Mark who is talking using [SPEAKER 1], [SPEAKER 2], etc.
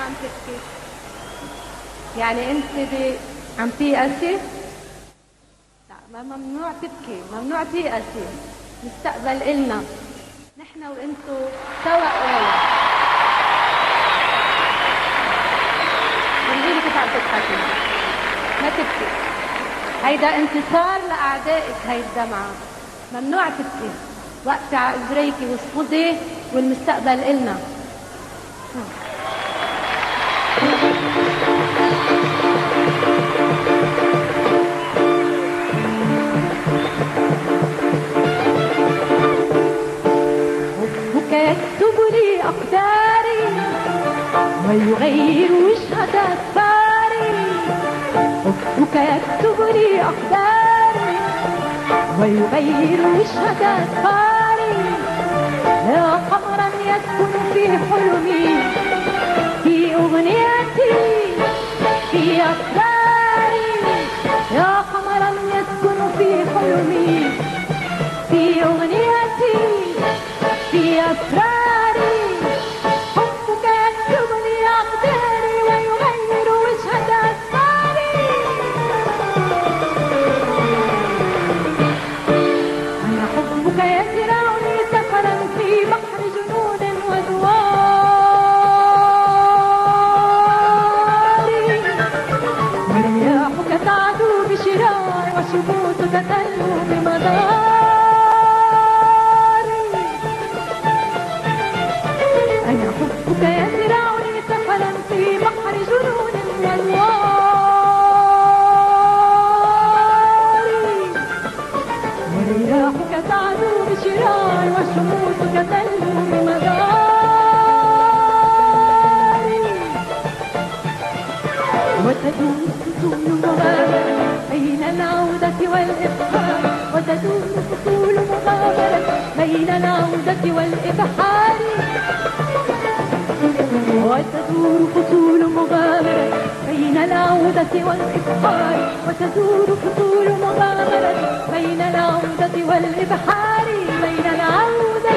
[SPEAKER 1] عم تبكي؟ يعني انت عم تيأسي؟ لا، ما ممنوع تبكي، ممنوع تيأسي. مستقبل إلنا نحن وانتو سوا قوية. قوليلي كيف عم تضحكي؟ ما تبكي، هيدا انتصار لأعدائك. هي الدمعة ممنوع تبكي. وقفي على اجريكي واصمدي، والمستقبل إلنا. حبك يكتب لي أقداري ويغير وجهة أسفاري. حبك يكتب لي أقداري ويغير وجهة أسفاري. يا قمرا يسكن في حلمي، في أغنيتي، في أسراري. يا قمرا يسكن في حلمي، في أغنيتي، في أسراري. حبك يكتب لي أقداري ويغير وجهة أسفاري. أنا حبك يزرعني سفرا في بحر جنون ودواري. ورياحك تعدو بشراع وشموسك تلو بمداري. أنا حبك يزرعني سفرا في بحر جنون والواري. ورياحك تعدو بشراع وشموسك تلو بمداري. وتدور فصول مغامرة بين العودة والإبحار. وتدور فصول مغامرة بين العودة والإبحار. وتدور فصول مغامرة بين العودة والإبحار. وتدور فصول مغامرة بين العودة والإبحار. بين العودة